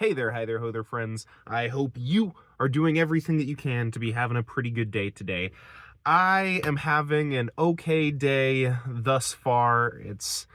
Hey there, hi there, ho there, friends. I hope you are doing everything that you can to be having a pretty good day today. I am having an okay day thus far. It's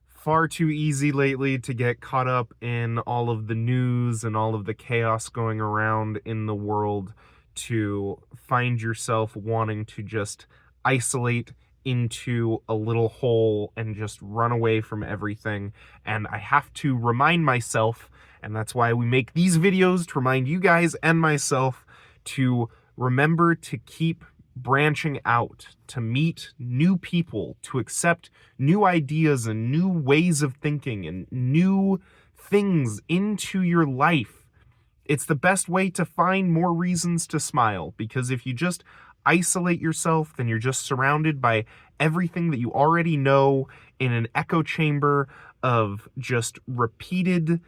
far too easy lately to get caught up in all of the news and all of the chaos going around in the world to find yourself wanting to just isolate into a little hole and just run away from everything. And I have to remind myself, and that's why we make these videos, to remind you guys and myself to remember to keep branching out, to meet new people, to accept new ideas and new ways of thinking and new things into your life. It's the best way to find more reasons to smile, because if you just isolate yourself, then you're just surrounded by everything that you already know in an echo chamber of just repeated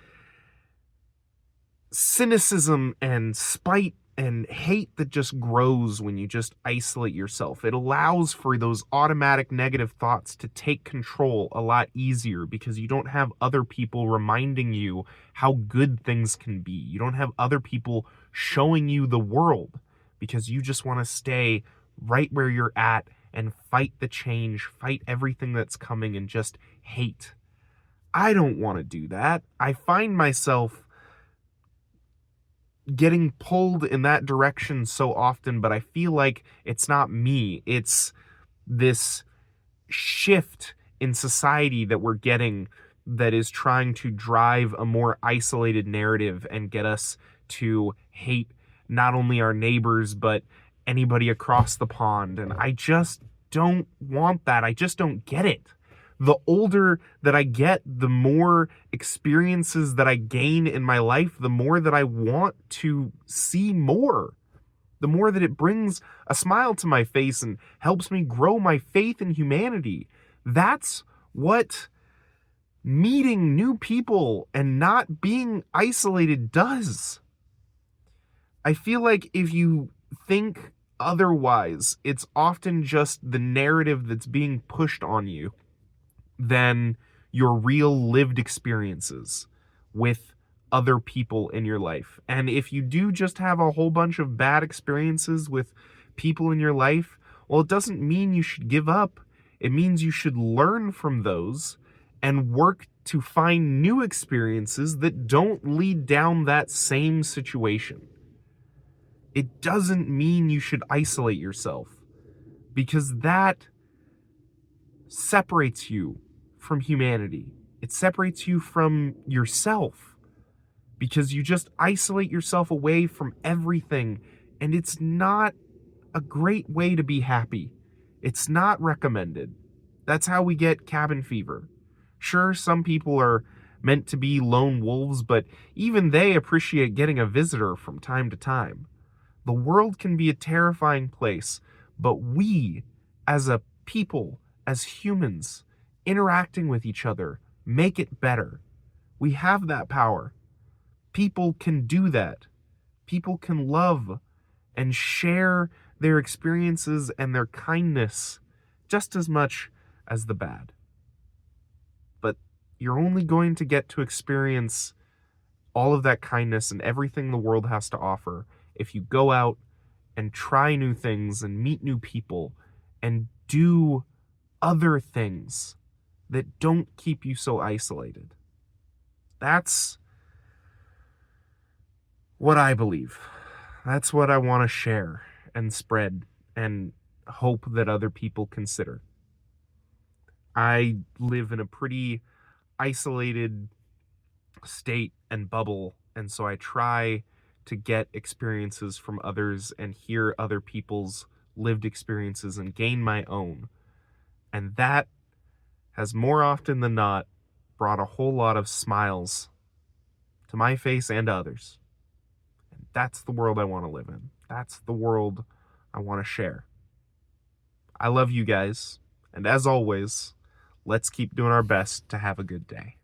cynicism and spite and hate that just grows when you just isolate yourself. It allows for those automatic negative thoughts to take control a lot easier because you don't have other people reminding you how good things can be. You don't have other people showing you the world because you just want to stay right where you're at and fight the change, fight everything that's coming, and just hate. I don't want to do that. I find myself getting pulled in that direction so often, but I feel like it's not me. It's this shift in society that we're getting that is trying to drive a more isolated narrative and get us to hate not only our neighbors, but anybody across the pond. And I just don't want that. I just don't get it. The older that I get, the more experiences that I gain in my life, the more that I want to see more. The more that it brings a smile to my face and helps me grow my faith in humanity. That's what meeting new people and not being isolated does. I feel like if you think otherwise, it's often just the narrative that's being pushed on you than your real lived experiences with other people in your life. And if you do just have a whole bunch of bad experiences with people in your life, well, it doesn't mean you should give up. It means you should learn from those and work to find new experiences that don't lead down that same situation. It doesn't mean you should isolate yourself, because that separates you from humanity. It separates you from yourself because you just isolate yourself away from everything, and it's not a great way to be happy. It's not recommended. That's how we get cabin fever. Sure, some people are meant to be lone wolves, but even they appreciate getting a visitor from time to time. The world can be a terrifying place, but we, as a people, as humans, interacting with each other, make it better. We have that power. People can do that. People can love and share their experiences and their kindness just as much as the bad. But you're only going to get to experience all of that kindness and everything the world has to offer if you go out and try new things and meet new people and do other things that don't keep you so isolated. That's what I believe. That's what I want to share and spread and hope that other people consider. I live in a pretty isolated state and bubble, and so I try to get experiences from others and hear other people's lived experiences and gain my own. And that has more often than not brought a whole lot of smiles to my face and others. And that's the world I want to live in. That's the world I want to share. I love you guys, and as always, let's keep doing our best to have a good day.